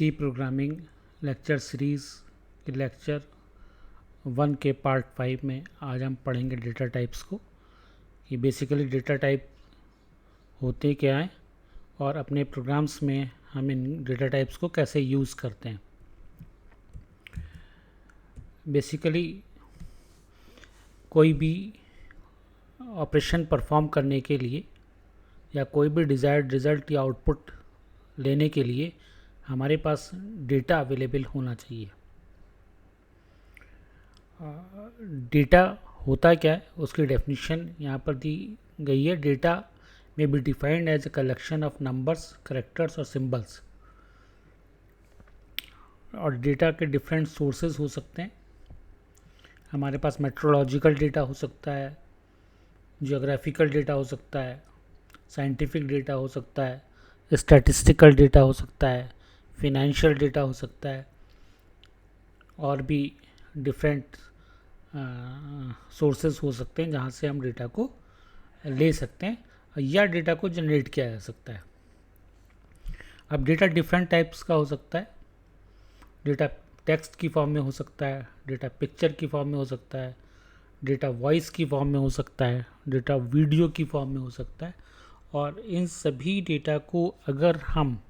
सी programming lecture series के lecture 1 के part 5 में आज हम पढ़ेंगे डेटा टाइप्स को कि बेसिकली डेटा टाइप होते क्या हैं और अपने प्रोग्राम्स में हम इन डेटा टाइप्स को कैसे यूज़ करते हैं। बेसिकली कोई भी ऑपरेशन परफॉर्म करने के लिए या कोई भी डिज़ायर्ड रिज़ल्ट या आउटपुट लेने के लिए हमारे पास डेटा अवेलेबल होना चाहिए। डेटा होता क्या है उसकी डेफिनेशन यहाँ पर दी गई है। डेटा में be defined as a collection of numbers, characters और सिंबल्स। और डेटा के डिफरेंट सोर्सेज हो सकते हैं। हमारे पास मेट्रोलॉजिकल डेटा हो सकता है, जियोग्राफिकल डेटा हो सकता है, साइंटिफिक डेटा हो सकता है, स्टैटिस्टिकल डेटा हो सकता है, फिनेंशियल डेटा हो सकता है और भी डिफरेंट सोर्सेज हो सकते हैं जहाँ से हम डेटा को ले सकते हैं या डेटा को जनरेट किया जा सकता है। अब डेटा डिफरेंट टाइप्स का हो सकता है। डेटा टेक्स्ट की फॉर्म में हो सकता है, डेटा पिक्चर की फॉर्म में हो सकता है, डेटा वॉइस की फॉर्म में हो सकता है, डेटा वीडियो की फॉर्म में हो सकता है। और इन सभी डेटा को अगर हम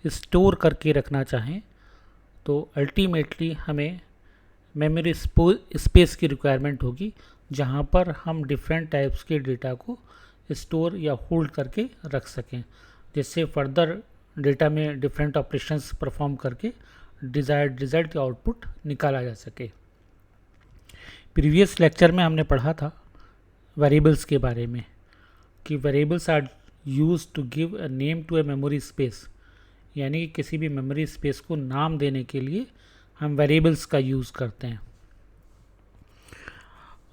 स्टोर करके रखना चाहें तो अल्टीमेटली हमें मेमोरी स्पेस की रिक्वायरमेंट होगी जहां पर हम डिफरेंट टाइप्स के डेटा को स्टोर या होल्ड करके रख सकें, जिससे फर्दर डेटा में डिफरेंट ऑपरेशंस परफॉर्म करके डिज़ायर्ड रिजल्ट या आउटपुट निकाला जा सके। प्रीवियस लेक्चर में हमने पढ़ा था वेरिएबल्स के बारे में कि variables are use to give a name to a memory space, यानी कि किसी भी मेमोरी स्पेस को नाम देने के लिए हम वेरिएबल्स का यूज़ करते हैं।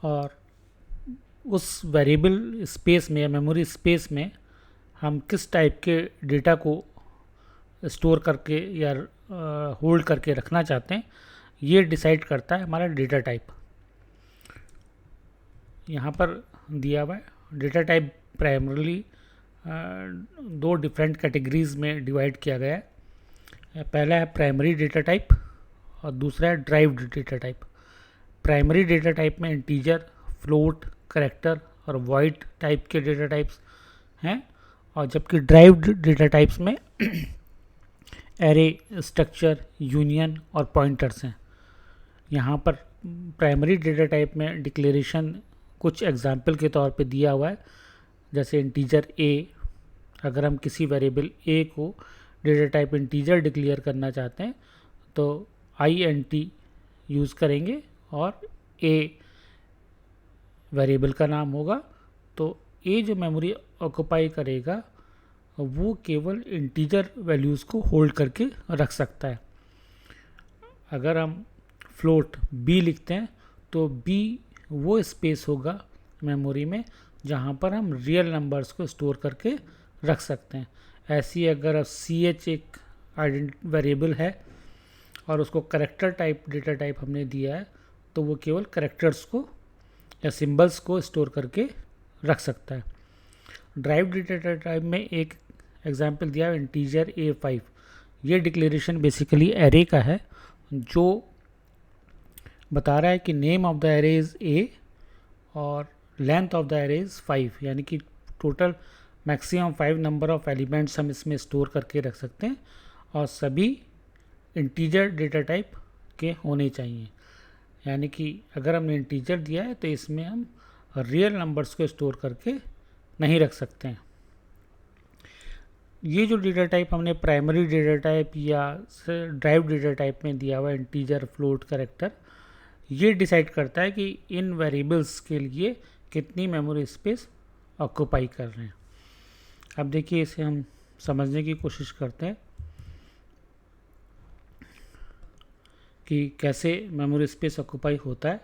और उस वेरिएबल स्पेस में या मेमोरी स्पेस में हम किस टाइप के डेटा को स्टोर करके या होल्ड करके रखना चाहते हैं, ये डिसाइड करता है हमारा डेटा टाइप। यहाँ पर दिया हुआ है डेटा टाइप प्राइमरली दो डिफरेंट कैटेगरीज में डिवाइड किया गया है। पहला है प्राइमरी डेटा टाइप और दूसरा है derived data type. Primary data type में इंटीजर, फ्लोट, कैरेक्टर और वॉइड टाइप के डेटा टाइप्स हैं, और जबकि ड्राइव्ड डेटा टाइप्स में एरे, स्ट्रक्चर, यूनियन और पॉइंटर्स हैं। यहाँ पर प्राइमरी डेटा टाइप में डिक्लेरेशन कुछ एग्जाम्पल के तौर पे दिया हुआ है, जैसे इंटीजर ए। अगर हम किसी वेरिएबल ए को डेटा टाइप इंटीजर डिक्लेयर करना चाहते हैं तो INT यूज़ करेंगे और ए वेरिएबल का नाम होगा। तो ए जो मेमोरी ऑक्यूपाई करेगा वो केवल इंटीजर वैल्यूज़ को होल्ड करके रख सकता है। अगर हम फ्लोट बी लिखते हैं तो बी वो स्पेस होगा मेमोरी में जहाँ पर हम रियल नंबर्स को स्टोर करके रख सकते हैं। ऐसी अगर CH एक वेरिएबल है और उसको कैरेक्टर टाइप डेटा टाइप हमने दिया है तो वो केवल कैरेक्टर्स को या सिंबल्स को स्टोर करके रख सकता है। ड्राइव डेटा टाइप में एक एग्जांपल दिया है इंटीजर A5। ये डिक्लेरेशन बेसिकली एरे का है जो बता रहा है कि name of the array is A और length of the array is 5, यानी कि total maximum 5 number of elements हम इसमें स्टोर करके रख सकते हैं और सभी इंटीजर डेटा टाइप के होने चाहिए। यानी कि अगर हमने इंटीजर दिया है तो इसमें हम रियल नंबर्स को स्टोर करके नहीं रख सकते हैं। ये जो डेटा टाइप हमने प्राइमरी डेटा टाइप या ड्राइव डेटा टाइप में दिया हुआ इंटीजर, फ्लोट, कैरेक्टर, ये डिसाइड करता है कि इन वेरिएबल्स के लिए कितनी मेमोरी स्पेस ऑक्यूपाई कर रहे हैं। अब देखिए इसे हम समझने की कोशिश करते हैं कि कैसे मेमोरी स्पेस ऑक्यूपाई होता है।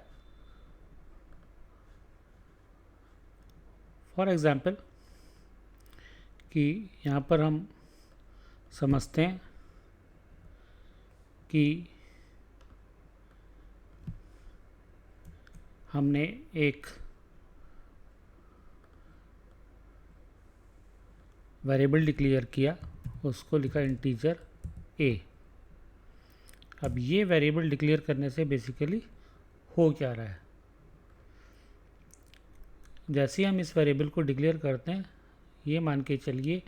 फॉर एग्जांपल कि यहाँ पर हम समझते हैं कि हमने एक वेरिएबल डिक्लेयर किया, उसको लिखा इंटीजर A। अब ये वेरिएबल डिक्लेयर करने से बेसिकली हो क्या रहा है, जैसे ही हम इस वेरिएबल को डिक्लेयर करते हैं, ये मान के चलिए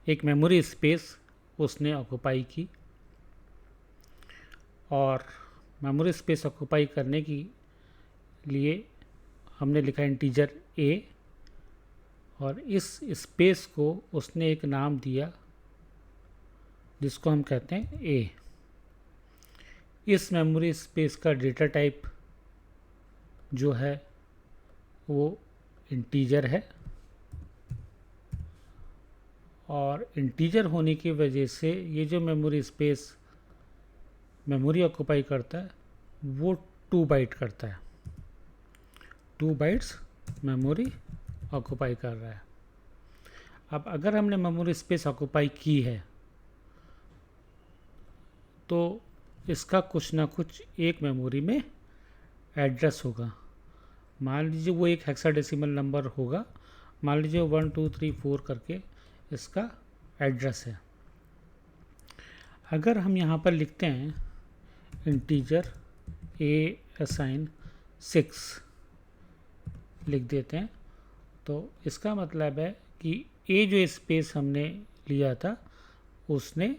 एक मेमोरी स्पेस उसने ऑक्यूपाई की, और मेमोरी स्पेस ऑक्यूपाई करने के लिए हमने लिखा इंटीजर ए, और इस स्पेस को उसने एक नाम दिया जिसको हम कहते हैं ए। इस मेमोरी स्पेस का डेटा टाइप जो है वो इंटीजर है, और इंटीजर होने की वजह से ये जो मेमोरी स्पेस मेमोरी ऑक्यूपाई करता है वो 2 बाइट करता है, 2 बाइट्स मेमोरी ऑक्यूपाई कर रहा है। अब अगर हमने मेमोरी स्पेस ऑक्यूपाई की है तो इसका कुछ ना कुछ एक मेमोरी में एड्रेस होगा। मान लीजिए वो एक हेक्साडेसिमल नंबर होगा, मान लीजिए 1 2 3 4 करके इसका एड्रेस है। अगर हम यहाँ पर लिखते हैं इंटीजर ए असाइन 6 लिख देते हैं, तो इसका मतलब है कि ए जो स्पेस हमने लिया था उसने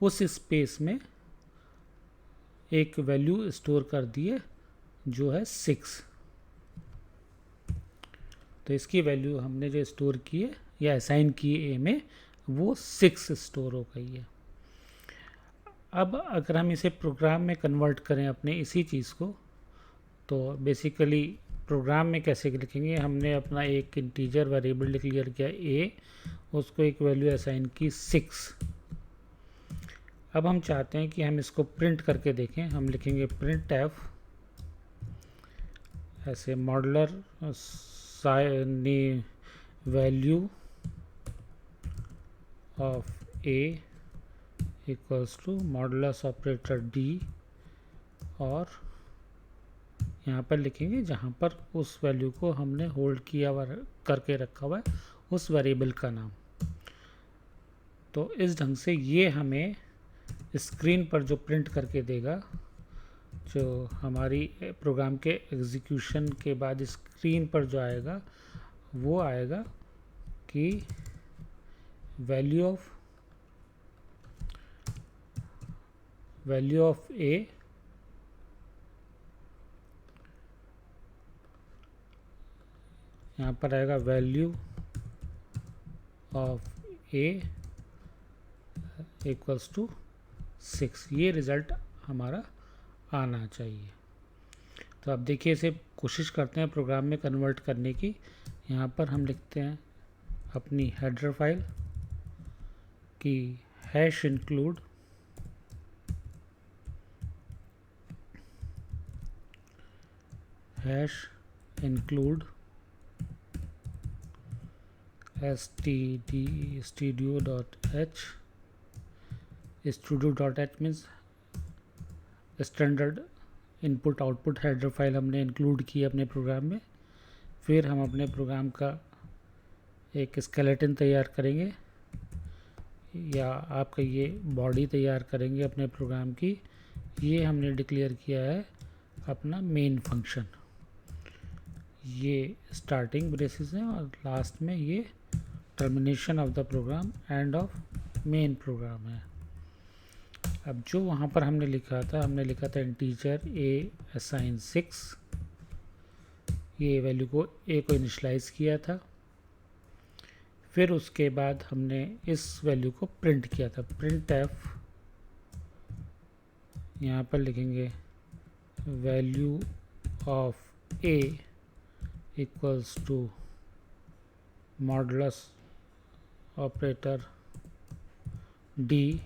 उस स्पेस में एक वैल्यू स्टोर कर दी है जो है 6। तो इसकी वैल्यू हमने जो स्टोर की है या असाइन की है ए में वो 6 स्टोर हो गई है। अब अगर हम इसे प्रोग्राम में कन्वर्ट करें अपने इसी चीज़ को, तो बेसिकली प्रोग्राम में कैसे लिखेंगे, हमने अपना एक इंटीजर वेरिएबल डिक्लेयर किया ए, उसको एक वैल्यू असाइन की 6। अब हम चाहते हैं कि हम इसको प्रिंट करके देखें। हम लिखेंगे प्रिंट एफ ऐसे modular value of A equals to modulus operator D, और यहाँ पर लिखेंगे जहाँ पर उस वैल्यू को हमने होल्ड किया हुआ करके रखा हुआ है उस वेरिएबल का नाम। तो इस ढंग से ये हमें स्क्रीन पर जो प्रिंट करके देगा, जो हमारी प्रोग्राम के एग्जीक्यूशन के बाद स्क्रीन पर जो आएगा वो आएगा कि वैल्यू ऑफ ए यहाँ पर आएगा value of A equals to 6। ये रिज़ल्ट हमारा आना चाहिए। तो अब देखिए इसे कोशिश करते हैं प्रोग्राम में कन्वर्ट करने की। यहाँ पर हम लिखते हैं अपनी हेडर फाइल की hash include studio.h। studio.h means standard input output header file हमने इंक्लूड की अपने प्रोग्राम में। फिर हम अपने प्रोग्राम का एक स्केलेटन तैयार करेंगे, या आपका ये बॉडी तैयार करेंगे अपने प्रोग्राम की। ये हमने डिक्लेयर किया है अपना मेन फंक्शन। ये स्टार्टिंग ब्रेसेस है और लास्ट में ये termination of the program, end of main program है। अब जो वहाँ पर हमने लिखा था इंटीजर ए असाइन 6, ये वैल्यू को ए को इनिशलाइज किया था। फिर उसके बाद हमने इस वैल्यू को प्रिंट किया था, प्रिंट एफ। यहाँ पर लिखेंगे value of A equals to modulus operator D,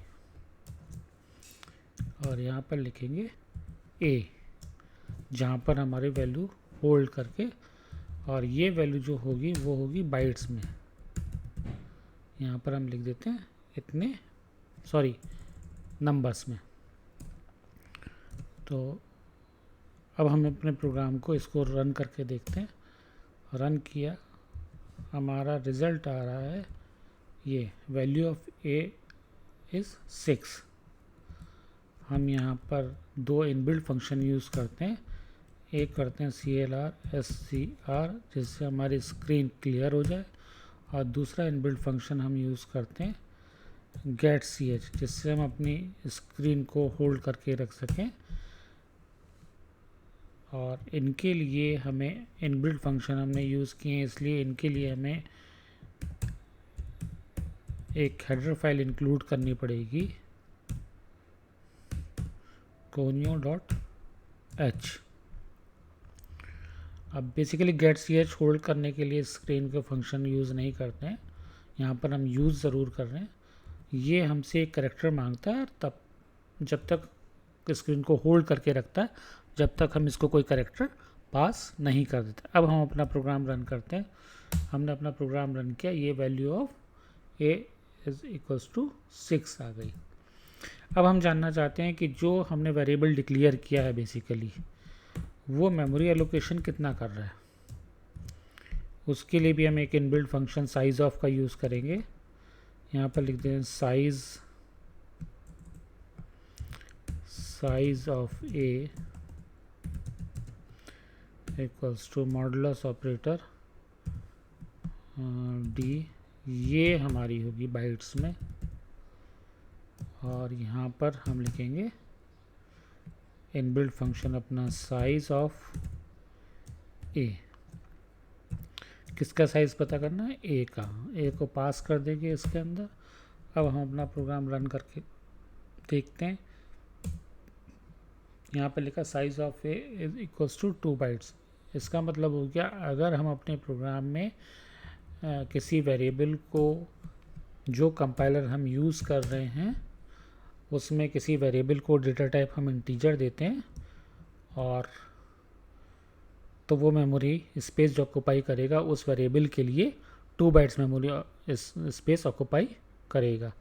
और यहाँ पर लिखेंगे ए जहाँ पर हमारी वैल्यू होल्ड करके, और ये वैल्यू जो होगी वो होगी बाइट्स में। यहाँ पर हम लिख देते हैं इतने नंबर्स में। तो अब हम अपने प्रोग्राम को इसको रन करके देखते हैं। रन किया, हमारा रिज़ल्ट आ रहा है ये वैल्यू ऑफ ए इज़ 6। हम यहाँ पर दो इनबिल्ट फंक्शन यूज़ करते हैं। एक करते हैं CLR जिससे हमारी स्क्रीन क्लियर हो जाए, और दूसरा इनबिल्ट फंक्शन हम यूज़ करते हैं getCH जिससे हम अपनी स्क्रीन को होल्ड करके रख सकें। और इनके लिए हमें इनबिल्ट फंक्शन हमने यूज़ किए हैं, इसलिए इनके लिए हमें एक हेडर फाइल इंक्लूड करनी पड़ेगी conio.h। अब बेसिकली getCH होल्ड करने के लिए स्क्रीन के फंक्शन यूज़ नहीं करते हैं, यहाँ पर हम यूज़ ज़रूर कर रहे हैं। ये हमसे एक कैरेक्टर मांगता है, तब जब तक स्क्रीन को होल्ड करके रखता है, जब तक हम इसको कोई कैरेक्टर पास नहीं कर देते। अब हम अपना प्रोग्राम रन करते हैं। हमने अपना प्रोग्राम रन किया, ये value of a is equals to 6 आ गई। अब हम जानना चाहते हैं कि जो हमने वेरिएबल डिक्लेयर किया है बेसिकली वो मेमोरी एलोकेशन कितना कर रहा है। उसके लिए भी हम एक इनबिल्ट फंक्शन साइज ऑफ का यूज़ करेंगे। यहाँ पर लिखते हैं size of a equals to modulus operator d, ये हमारी होगी बाइट्स में, और यहाँ पर हम लिखेंगे इनबिल्ट फंक्शन अपना साइज ऑफ a। किसका साइज़ पता करना है? a का। a को पास कर देंगे इसके अंदर। अब हम अपना प्रोग्राम रन करके देखते हैं। यहाँ पर लिखा size of a is equals to 2 bytes. इसका मतलब हो गया अगर हम अपने प्रोग्राम में किसी वेरिएबल को, जो कंपाइलर हम यूज़ कर रहे हैं उसमें किसी वेरिएबल को डेटा टाइप हम इंटीजर देते हैं, और तो वो मेमोरी स्पेस जो ऑक्यूपाई करेगा उस वेरिएबल के लिए 2 बाइट्स मेमोरी स्पेस ऑक्यूपाई करेगा।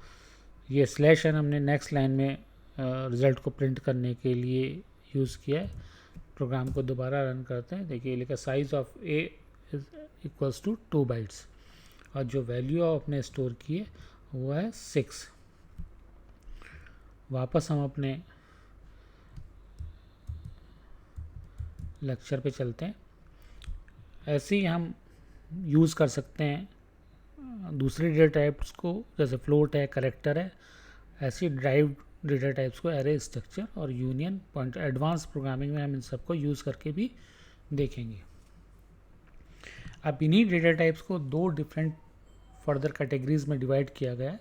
ये /n हमने नेक्स्ट लाइन में रिज़ल्ट को प्रिंट करने के लिए यूज़ किया है। प्रोग्राम को दोबारा रन करते हैं। देखिए लिखा size of a is equals to 2 bytes, और जो वैल्यू आपने स्टोर की है वो है 6। वापस हम अपने लेक्चर पे चलते हैं। ऐसे ही हम यूज़ कर सकते हैं दूसरे डेटा टाइप्स को, जैसे फ्लोट है, कैरेक्टर है। ऐसी ड्राइव डेटा टाइप्स को एरे, स्ट्रक्चर और यूनियन, पॉइंटर। एडवांस प्रोग्रामिंग में हम इन सबको यूज़ करके भी देखेंगे। अब इन्हीं डेटा टाइप्स को 2 डिफरेंट फर्दर कैटेगरीज में डिवाइड किया गया है।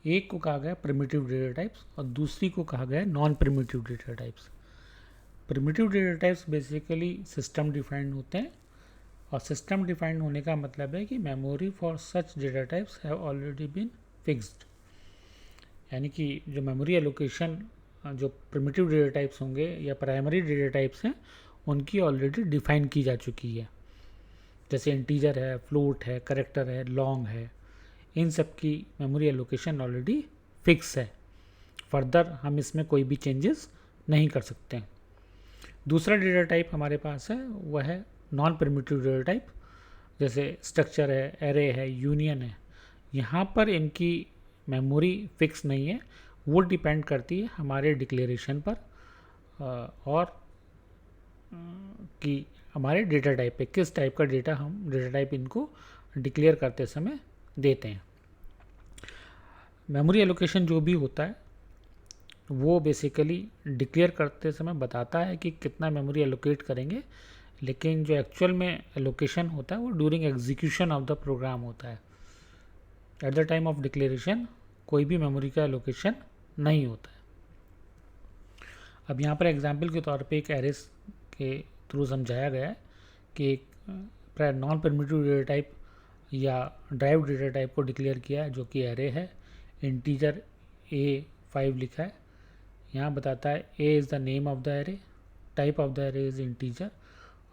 एक को कहा गया प्रिमिटिव डेटा टाइप्स और दूसरी को कहा गया non primitive data types. Primitive data types basically system defined होते हैं, और सिस्टम डिफाइंड होने का मतलब है कि memory for such data types have already been fixed. यानी कि जो मेमोरी एलोकेशन जो प्रिमिटिव डेटा टाइप्स होंगे या प्राइमरी डेटा टाइप्स हैं उनकी ऑलरेडी डिफाइन की जा चुकी है। जैसे इंटीजर है, फ्लोट है, कैरेक्टर है, लॉन्ग है, इन सब की मेमोरी एलोकेशन ऑलरेडी फिक्स है। फर्दर हम इसमें कोई भी चेंजेस नहीं कर सकते हैं। दूसरा डेटा टाइप हमारे पास है वह है नॉन प्रिमिटिव डेटा टाइप, जैसे स्ट्रक्चर है, एरे है, यूनियन है। यहाँ पर इनकी मेमोरी फिक्स नहीं है, वो डिपेंड करती है हमारे डिक्लेरेशन पर और कि हमारे डेटा टाइप पे किस टाइप का हम डेटा टाइप इनको डिक्लेयर करते समय देते हैं। मेमोरी एलोकेशन जो भी होता है वो बेसिकली डिक्लेयर करते समय बताता है कि कितना मेमोरी एलोकेट करेंगे, लेकिन जो एक्चुअल में एलोकेशन होता है वो during execution of the program होता है। At the time of declaration कोई भी मेमोरी का एलोकेशन नहीं होता है। अब यहाँ पर एग्जांपल के तौर पे एक एरेस के थ्रू समझाया गया है कि एक नॉन प्रिमिटिव डेटा टाइप या ड्राइव डेटा टाइप को डिक्लेयर किया है जो कि एरे है। इंटीजर A5 लिखा है। यहाँ बताता है A is the name of the array, type of the array is integer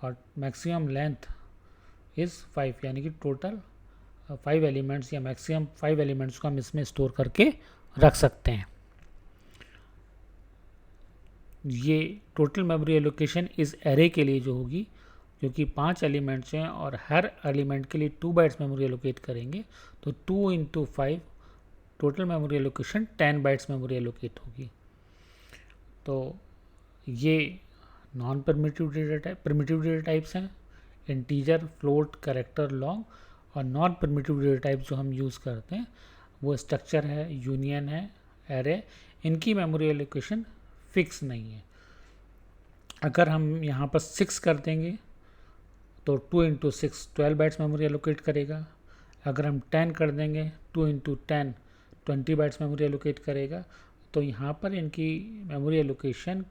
और मैक्सिमम लेंथ इज़ 5, यानी कि टोटल 5 एलिमेंट्स या मैक्सिमम 5 एलिमेंट्स को हम इसमें स्टोर करके रख सकते हैं। ये टोटल मेमोरी एलोकेशन इस एरे के लिए जो होगी, जो कि 5 एलिमेंट्स हैं और हर एलिमेंट के लिए 2 बाइट्स मेमोरी एलोकेट करेंगे, तो 2 × 5 total memory allocation 10 bytes memory allocate होगी। तो ये नॉन परमिटिव डेटा टाइप्स हैं, इंटीजर, फ्लोट, कैरेक्टर, लॉन्ग। और नॉन परमिटिव डेटा टाइप जो हम यूज़ करते हैं वो स्ट्रक्चर है, यूनियन है, एरे। इनकी मेमोरी एलोकेशन फिक्स नहीं है। अगर हम यहाँ पर 6 कर देंगे तो 2 इंटू 6 12 बाइट्स मेमोरी एलोकेट करेगा। अगर हम 10 कर देंगे 2 इंटू 10 20 बाइट्स मेमोरी एलोकेट करेगा। तो यहाँ पर इनकी memory allocation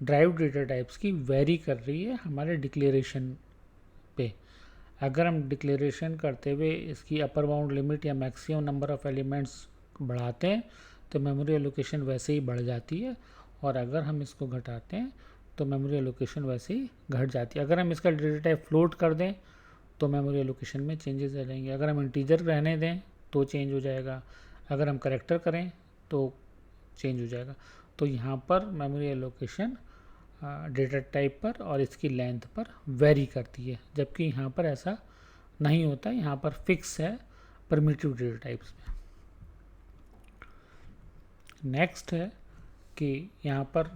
drive data types की वेरी कर रही है हमारे डिक्लेरेशन पे। अगर हम डिक्लेरेशन करते हुए इसकी अपर बाउंड लिमिट या मैक्सिमम नंबर ऑफ़ एलिमेंट्स बढ़ाते हैं तो मेमोरी एलोकेशन वैसे ही बढ़ जाती है, और अगर हम इसको घटाते हैं तो मेमोरी एलोकेशन वैसे ही घट जाती है। अगर हम इसका डेटा टाइप फ्लोट कर दें तो मेमोरी एलोकेशन में चेंजेस आ जाएंगे। अगर हम इंटीजर रहने दें तो चेंज हो जाएगा, अगर हम करेक्टर करें तो चेंज हो जाएगा। तो यहाँ पर मेमोरी एलोकेशन डेटा टाइप पर और इसकी लेंथ पर वेरी करती है, जबकि यहाँ पर ऐसा नहीं होता, यहाँ पर फिक्स है परमिटिव डेटा टाइप्स में। नेक्स्ट है कि यहाँ पर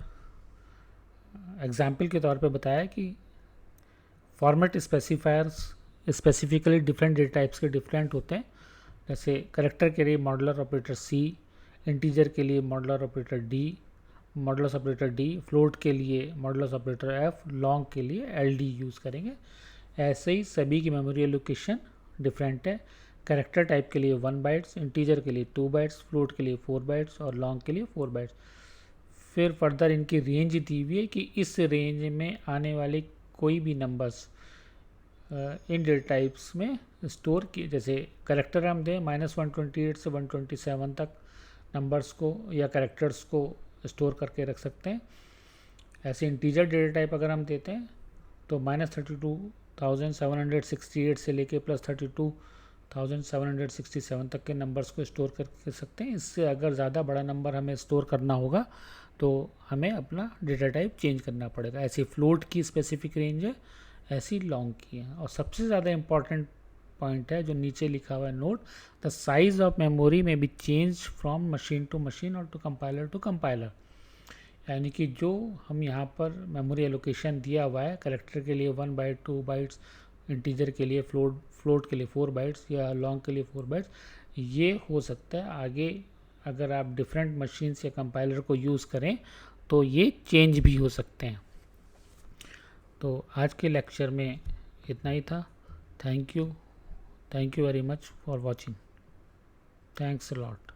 एग्जाम्पल के तौर पे बताया कि format specifiers specifically different data types के डिफरेंट होते हैं। जैसे करेक्टर के लिए मॉडुलर ऑपरेटर सी, इंटीजर के लिए modular operator D, modulus operator D, float के लिए मॉडुलस ऑपरेटर एफ, लॉन्ग के लिए एल डी यूज़ करेंगे। ऐसे ही सभी की मेमोरी एलोकेशन डिफरेंट है। करेक्टर टाइप के लिए 1 बाइट्स, इंटीजर के लिए 2 बाइट्स, फ्लोट के लिए 4 बाइट्स और लॉन्ग के लिए 4 बाइट्स। फिर फर्दर इनकी रेंज दी हुई है कि इस रेंज में आने वाले कोई भी नंबर्स इन डेटा टाइप्स में स्टोर किए। जैसे करेक्टर हम दें -128 से 127 तक नंबर्स को या करेक्टर्स को स्टोर करके रख सकते हैं। ऐसे इंटीजर डेटा टाइप अगर हम देते हैं तो -32,768 से लेके +32,767 तक के नंबर्स को स्टोर कर सकते हैं। इससे अगर ज़्यादा बड़ा नंबर हमें स्टोर करना होगा तो हमें अपना डेटा टाइप चेंज करना पड़ेगा। ऐसी फ्लोट की स्पेसिफिक रेंज है, ऐसी लॉन्ग की है। और सबसे ज़्यादा इम्पॉर्टेंट पॉइंट है जो नीचे लिखा हुआ है, note the size of memory may be change from machine to machine और टू कंपाइलर। यानी कि जो हम यहाँ पर मेमोरी एलोकेशन दिया हुआ है, करेक्टर के लिए 1 बाइट 2 बाइट्स, इंटीजर के लिए फ्लोट के लिए 4 बाइट्स या लॉन्ग के लिए 4 बाइट्स, ये हो सकता है आगे अगर आप डिफरेंट मशीन्स या कंपाइलर को यूज़ करें तो ये चेंज भी हो सकते हैं। तो आज के लेक्चर में इतना ही था। Thank you very much for watching. Thanks a lot.